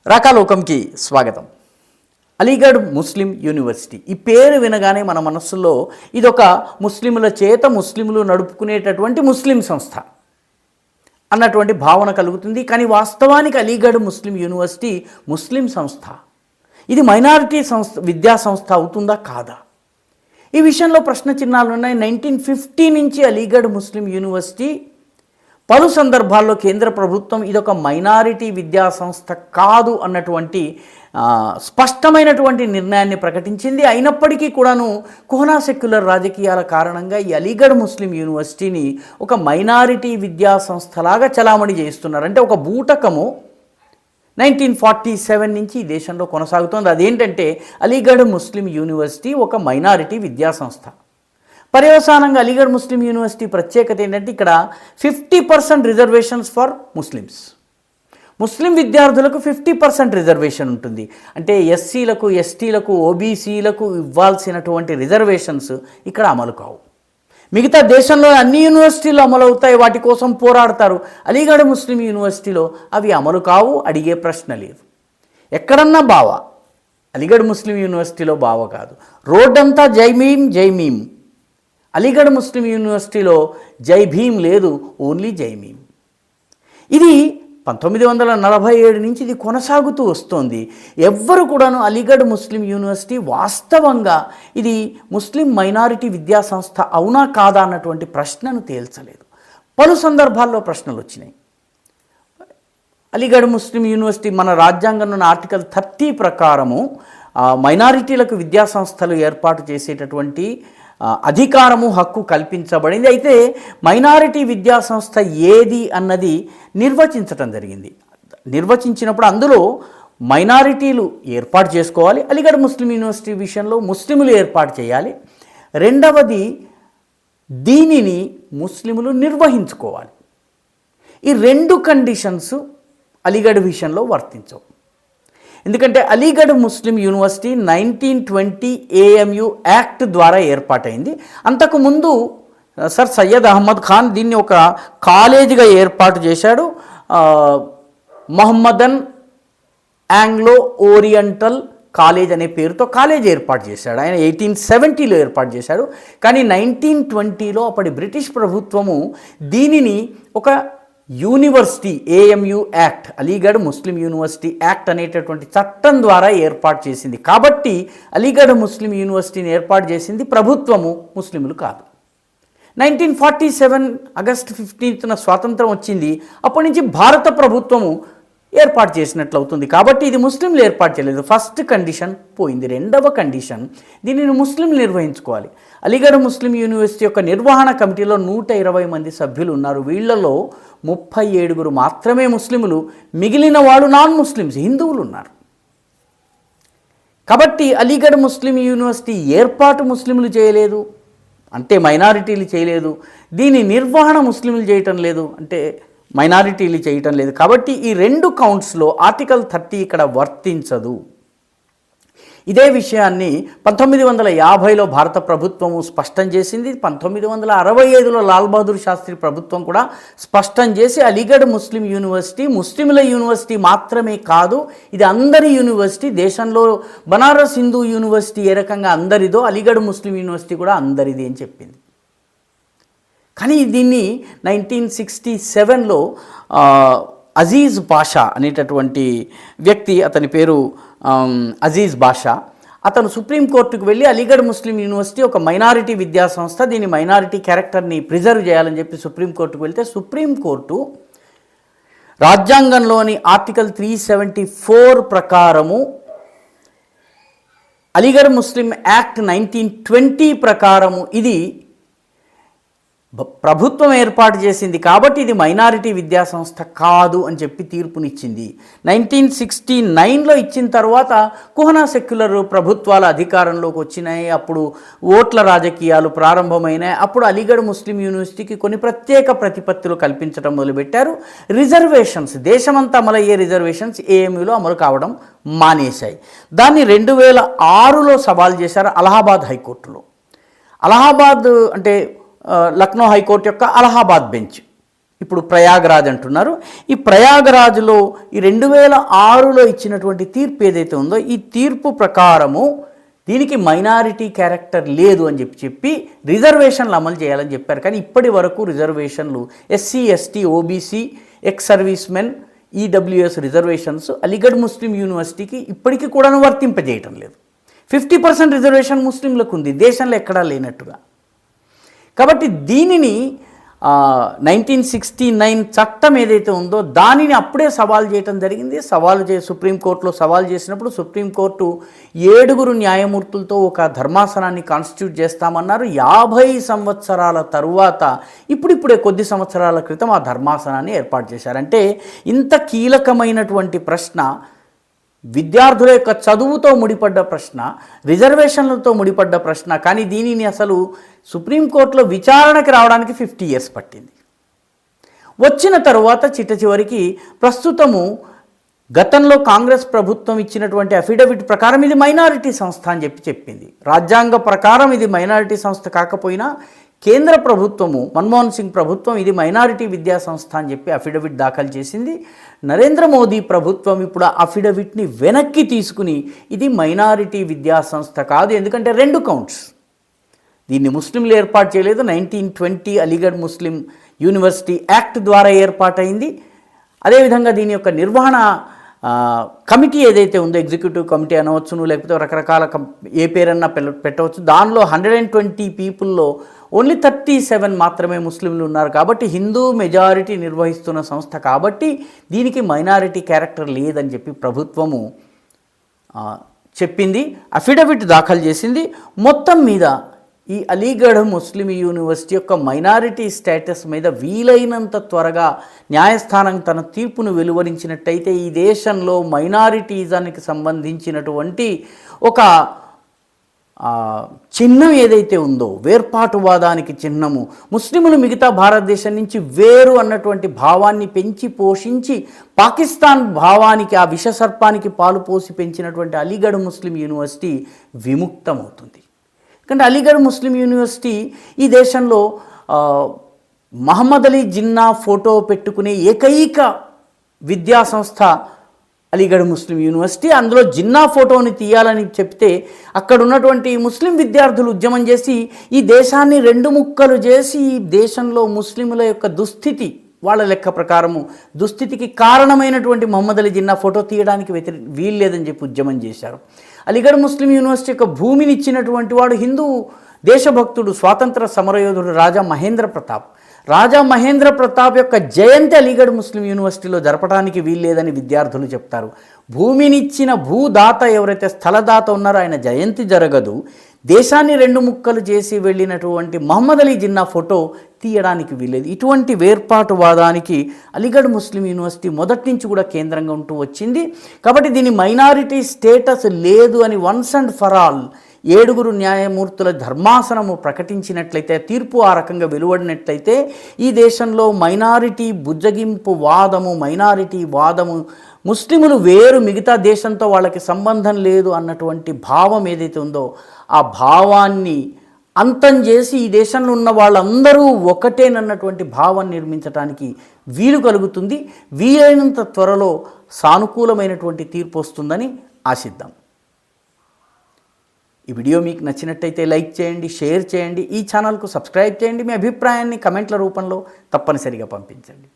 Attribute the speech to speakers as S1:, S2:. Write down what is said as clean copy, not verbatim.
S1: రాకాలోకంకి స్వాగతం. అలీగఢ్ ముస్లిం యూనివర్సిటీ ఈ పేరు వినగానే మన మనస్సులో ఇదొక ముస్లిముల చేత ముస్లింలు నడుపుకునేటటువంటి ముస్లిం సంస్థ అన్నటువంటి భావన కలుగుతుంది. కానీ వాస్తవానికి అలీగఢ్ ముస్లిం యూనివర్సిటీ ముస్లిం సంస్థ. ఇది మైనారిటీ విద్యా సంస్థ అవుతుందా కాదా? ఈ విషయంలో ప్రశ్న చిహ్నాలు ఉన్నాయి. 1950 నుంచి అలీగఢ్ ముస్లిం యూనివర్సిటీ పలు సందర్భాల్లో కేంద్ర ప్రభుత్వం ఇదొక మైనారిటీ విద్యా సంస్థ కాదు అన్నటువంటి స్పష్టమైనటువంటి నిర్ణయాన్ని ప్రకటించింది. అయినప్పటికీ కూడాను కోనా సెక్యులర్ రాజకీయాల కారణంగా ఈ అలీగఢ్ ముస్లిం యూనివర్సిటీని ఒక మైనారిటీ విద్యా సంస్థలాగా చలామణి చేస్తున్నారు. అంటే ఒక బూటకము 1947 నుంచి ఈ దేశంలో కొనసాగుతోంది. అదేంటంటే అలీగఢ్ ముస్లిం యూనివర్సిటీ ఒక మైనారిటీ విద్యా సంస్థ. పర్యవసానంగా అలీగఢ్ ముస్లిం యూనివర్సిటీ ప్రత్యేకత ఏంటంటే ఇక్కడ 50% రిజర్వేషన్స్ ఫర్ ముస్లిమ్స్. ముస్లిం విద్యార్థులకు 50% రిజర్వేషన్ ఉంటుంది. అంటే ఎస్సీలకు, ఎస్టీలకు, ఓబీసీలకు ఇవ్వాల్సినటువంటి రిజర్వేషన్స్ ఇక్కడ అమలు కావు. మిగతా దేశంలో అన్ని యూనివర్సిటీలు అమలు అవుతాయి, వాటి కోసం పోరాడతారు. అలీగఢ్ ముస్లిం యూనివర్సిటీలో అవి అమలు కావు, అడిగే ప్రశ్న లేదు. ఎక్కడన్నా బావ, అలీగఢ్ ముస్లిం యూనివర్సిటీలో బావ కాదు. రోడ్డంతా జై భీమ్. అలీగఢ్ ముస్లిం యూనివర్సిటీలో జై భీమ్ లేదు, ఓన్లీ జై భీమ్. ఇది 1947 నుంచి ఇది కొనసాగుతూ వస్తోంది. ఎవ్వరు కూడాను అలీగఢ్ ముస్లిం యూనివర్సిటీ వాస్తవంగా ఇది ముస్లిం మైనారిటీ విద్యా సంస్థ అవునా కాదా అన్నటువంటి ప్రశ్నను తేల్చలేదు. పలు సందర్భాల్లో ప్రశ్నలు వచ్చినాయి. అలీగఢ్ ముస్లిం యూనివర్సిటీ మన రాజ్యాంగంలోని ఆర్టికల్ 30 ప్రకారము మైనారిటీలకు విద్యా సంస్థలు ఏర్పాటు చేసేటటువంటి అధికారము, హక్కు కల్పించబడింది. అయితే మైనారిటీ విద్యా సంస్థ ఏది అన్నది నిర్వచించటం జరిగింది. నిర్వచించినప్పుడు అందులో మైనారిటీలు ఏర్పాటు చేసుకోవాలి. అలీగఢ్ ముస్లిం యూనివర్సిటీ విషయంలో ముస్లిములు ఏర్పాటు చేయాలి. రెండవది, దీనిని ముస్లిములు నిర్వహించుకోవాలి. ఈ రెండు కండిషన్స్ అలీగఢ్ విషయంలో వర్తించవు. ఎందుకంటే అలీగఢ్ ముస్లిం యూనివర్సిటీ 1920 AMU యాక్ట్ ద్వారా ఏర్పాటైంది. అంతకుముందు సర్ సయ్యద్ అహ్మద్ ఖాన్ దీన్ని ఒక కాలేజీగా ఏర్పాటు చేశాడు. మహమ్మదన్ ఆంగ్లో ఓరియంటల్ కాలేజ్ అనే పేరుతో కాలేజ్ ఏర్పాటు చేశాడు. ఆయన 1870లో ఏర్పాటు చేశాడు. కానీ 1920లో అప్పటి బ్రిటిష్ ప్రభుత్వము దీనిని ఒక యూనివర్సిటీ, AMU యాక్ట్, అలీగఢ్ ముస్లిం యూనివర్సిటీ యాక్ట్ అనేటటువంటి చట్టం ద్వారా ఏర్పాటు చేసింది. కాబట్టి అలీగఢ్ ముస్లిం యూనివర్సిటీని ఏర్పాటు చేసింది ప్రభుత్వము, ముస్లింలు కాదు. 1947 ఆగస్టు 15న స్వాతంత్రం వచ్చింది. అప్పటి నుంచి భారత ప్రభుత్వము ఏర్పాటు చేసినట్లు అవుతుంది. కాబట్టి ఇది ముస్లింలు ఏర్పాటు చేయలేదు. ఫస్ట్ కండిషన్ పోయింది. రెండవ కండిషన్, దీనిని ముస్లింలు నిర్వహించుకోవాలి. అలీగఢ్ ముస్లిం యూనివర్సిటీ యొక్క నిర్వహణ కమిటీలో 120 మంది సభ్యులు ఉన్నారు. వీళ్లలో 37 మాత్రమే ముస్లిములు, మిగిలిన వాళ్ళు నాన్ ముస్లిమ్స్, హిందువులు ఉన్నారు. కాబట్టి అలీగఢ్ ముస్లిం యూనివర్సిటీ ఏర్పాటు ముస్లింలు చేయలేదు, అంటే మైనారిటీలు చేయలేదు. దీని నిర్వహణ ముస్లింలు చేయటం లేదు, అంటే మైనారిటీలు చేయటం లేదు. కాబట్టి ఈ రెండు కౌంట్స్లో ఆర్టికల్ 30 ఇక్కడ వర్తించదు. ఇదే విషయాన్ని 1950లో భారత ప్రభుత్వము స్పష్టం చేసింది. 1965లో లాల్ బహదూర్ శాస్త్రి ప్రభుత్వం కూడా స్పష్టం చేసి అలీగఢ్ ముస్లిం యూనివర్సిటీ ముస్లింల యూనివర్సిటీ మాత్రమే కాదు, ఇది అందరి యూనివర్సిటీ. దేశంలో బనారస్ హిందూ యూనివర్సిటీ ఏ రకంగా అందరిదో అలీగఢ్ ముస్లిం యూనివర్సిటీ కూడా అందరిది అని చెప్పింది. కానీ దీన్ని 1967లో అజీజ్ బాషా అనేటటువంటి వ్యక్తి, అతని పేరు అజీజ్ బాషా, అతను సుప్రీంకోర్టుకు వెళ్ళి అలీగఢ్ ముస్లిం యూనివర్సిటీ ఒక మైనారిటీ విద్యా సంస్థ, దీని మైనారిటీ క్యారెక్టర్ని ప్రిజర్వ్ చేయాలని చెప్పి సుప్రీంకోర్టుకు వెళ్తే సుప్రీంకోర్టు రాజ్యాంగంలోని ఆర్టికల్ 374 ప్రకారము అలీగఢ్ ముస్లిం యాక్ట్ 1920 ప్రకారము ఇది ప్రభుత్వం ఏర్పాటు చేసింది కాబట్టి ఇది మైనారిటీ విద్యా సంస్థ కాదు అని చెప్పి తీర్పునిచ్చింది. 1969లో ఇచ్చిన తర్వాత కోనా సెక్యులర్ ప్రభుత్వాల అధికారంలోకి వచ్చినాయి. అప్పుడు ఓట్ల రాజకీయాలు ప్రారంభమైనాయి. అప్పుడు అలీగఢ్ ముస్లిం యూనివర్సిటీకి కొన్ని ప్రత్యేక ప్రతిపత్తులు కల్పించడం మొదలుపెట్టారు. రిజర్వేషన్స్, దేశమంతా అమలయ్యే రిజర్వేషన్స్ AMUలో అమలు కావడం మానేశాయి. దాన్ని 2006లో సవాల్ చేశారు అలహాబాద్ హైకోర్టులో. అలహాబాద్ అంటే లక్నో హైకోర్టు యొక్క అలహాబాద్ బెంచ్ ఇప్పుడు ప్రయాగరాజ్ అంటున్నారు. ఈ ప్రయాగరాజ్లో ఈ 2006లో ఇచ్చినటువంటి తీర్పు ఏదైతే ఉందో ఈ తీర్పు ప్రకారము దీనికి మైనారిటీ క్యారెక్టర్ లేదు అని చెప్పి రిజర్వేషన్లు అమలు చేయాలని చెప్పారు. కానీ ఇప్పటి వరకు రిజర్వేషన్లు SC ST OBC ex servicemen EWS reservations Aligarh Muslim యూనివర్సిటీకి ఇప్పటికీ కూడా వర్తింపజేయటం లేదు. 50% రిజర్వేషన్ ముస్లింలకు ఉంది, దేశంలో ఎక్కడా లేనట్టుగా. కాబట్టి దీనిని 1969 చట్టం ఏదైతే ఉందో దానిని అప్పుడే సవాల్ చేయటం జరిగింది. సుప్రీంకోర్టులో సవాల్ చేసినప్పుడు సుప్రీంకోర్టు 7 న్యాయమూర్తులతో ఒక ధర్మాసనాన్ని కాన్స్టిట్యూట్ చేస్తామన్నారు. 50 సంవత్సరాల తరువాత ఇప్పుడిప్పుడే కొద్ది సంవత్సరాల క్రితం ఆ ధర్మాసనాన్ని ఏర్పాటు చేశారంటే ఇంత కీలకమైనటువంటి ప్రశ్న, విద్యార్థుల యొక్క చదువుతో ముడిపడ్డ ప్రశ్న, రిజర్వేషన్లతో ముడిపడ్డ ప్రశ్న, కానీ దీనిని అసలు సుప్రీంకోర్టులో విచారణకి రావడానికి 50 years పట్టింది. వచ్చిన తరువాత చివరికి ప్రస్తుతము గతంలో కాంగ్రెస్ ప్రభుత్వం ఇచ్చినటువంటి అఫిడవిట్ ప్రకారం ఇది మైనారిటీ సంస్థ అని చెప్పింది. రాజ్యాంగ ప్రకారం ఇది మైనారిటీ సంస్థ కాకపోయినా కేంద్ర ప్రభుత్వము మన్మోహన్ సింగ్ ప్రభుత్వం ఇది మైనారిటీ విద్యా సంస్థ అని చెప్పి అఫిడవిట్ దాఖలు చేసింది. నరేంద్ర మోదీ ప్రభుత్వం ఇప్పుడు ఆ అఫిడవిట్ని వెనక్కి తీసుకుని ఇది మైనారిటీ విద్యా సంస్థ కాదు, ఎందుకంటే 2 కౌంట్స్. దీన్ని ముస్లింలు ఏర్పాటు చేయలేదు. 1920 అలీగఢ్ ముస్లిం యూనివర్సిటీ యాక్ట్ ద్వారా ఏర్పాటైంది. అదేవిధంగా దీని యొక్క నిర్వహణ కమిటీ ఏదైతే ఉందో ఎగ్జిక్యూటివ్ కమిటీ అనవచ్చును, లేకపోతే రకరకాల ఏ పేరన్నా పెట్టవచ్చు. దానిలో 120 పీపుల్లో ఓన్లీ 37 మాత్రమే ముస్లింలు ఉన్నారు. కాబట్టి హిందూ మెజారిటీ నిర్వహిస్తున్న సంస్థ కాబట్టి దీనికి మైనారిటీ క్యారెక్టర్ లేదని చెప్పి ప్రభుత్వము చెప్పింది, అఫిడవిట్ దాఖలు చేసింది. మొత్తం మీద ఈ అలీగఢ్ ముస్లిం యూనివర్సిటీ యొక్క మైనారిటీ స్టేటస్ మీద వీలైనంత త్వరగా న్యాయస్థానం తన తీర్పును వెలువరించినట్టయితే ఈ దేశంలో మైనారిటీజానికి సంబంధించినటువంటి ఒక చిహ్నం ఏదైతే ఉందో, వేర్పాటువాదానికి చిహ్నము, ముస్లింలు మిగతా భారతదేశం నుంచి వేరు అన్నటువంటి భావాన్ని పెంచి పోషించి పాకిస్తాన్ భావానికి, ఆ విషసర్పానికి పాలు పోసి పెంచినటువంటి అలీగఢ్ ముస్లిం యూనివర్సిటీ విముక్తమవుతుంది. ఎందుకంటే అలీగఢ్ ముస్లిం యూనివర్సిటీ ఈ దేశంలో మహమ్మద్ అలీ జిన్నా ఫోటో పెట్టుకునే ఏకైక విద్యా సంస్థ అలీగఢ్ ముస్లిం యూనివర్సిటీ. అందులో జిన్నా ఫోటోని తీయాలని చెప్తే అక్కడ ఉన్నటువంటి ముస్లిం విద్యార్థులు ఉద్యమం చేసి ఈ దేశాన్ని 2 ముక్కలు చేసి ఈ దేశంలో ముస్లింల యొక్క దుస్థితి, వాళ్ళ లెక్క ప్రకారము దుస్థితికి కారణమైనటువంటి మహమ్మద్ అలీ జిన్నా ఫోటో తీయడానికి వీల్లేదని చెప్పి ఉద్యమం చేశారు. అలీగఢ్ ముస్లిం యూనివర్సిటీ యొక్క భూమిని ఇచ్చినటువంటి వాడు హిందూ దేశభక్తుడు, స్వాతంత్ర సమరయోధుడు రాజా మహేంద్ర ప్రతాప్. రాజా మహేంద్ర ప్రతాప్ యొక్క జయంతి అలీగఢ్ ముస్లిం యూనివర్సిటీలో జరపడానికి వీల్లేదని విద్యార్థులు చెప్తారు. భూమినిచ్చిన భూదాత ఎవరైతే స్థలదాత ఉన్నారో ఆయన జయంతి జరగదు. దేశాన్ని 2 ముక్కలు చేసి వెళ్ళినటువంటి మహమ్మద్ అలీ జిన్నా ఫోటో తీయడానికి వీల్లేదు. ఇటువంటి వేర్పాటువాదానికి అలీగఢ్ ముస్లిం యూనివర్సిటీ మొదటి నుంచి కూడా కేంద్రంగా ఉంటూ వచ్చింది. కాబట్టి దీని మైనారిటీ స్టేటస్ లేదు అని వన్స్ అండ్ ఫర్ ఆల్ 7 న్యాయమూర్తుల ధర్మాసనము ప్రకటించినట్లయితే, తీర్పు ఆ రకంగా వెలువడినట్లయితే ఈ దేశంలో మైనారిటీ బుజ్జగింపు వాదము, మైనారిటీ వాదము, ముస్లిములు వేరు, మిగతా దేశంతో వాళ్ళకి సంబంధం లేదు అన్నటువంటి భావం ఏదైతే ఉందో ఆ భావాన్ని అంతం చేసి ఈ దేశంలో ఉన్న వాళ్ళందరూ ఒకటేనన్నటువంటి భావం నిర్మించడానికి వీలు కలుగుతుంది. వీలైనంత త్వరలో సానుకూలమైనటువంటి తీర్పు వస్తుందని ఆశిద్దాం. ఈ వీడియో మీకు నచ్చినట్టయితే లైక్ చేయండి, షేర్ చేయండి, ఈ ఛానల్కు సబ్స్క్రైబ్ చేయండి. మీ అభిప్రాయాన్ని కమెంట్ల రూపంలో తప్పనిసరిగా పంపించండి.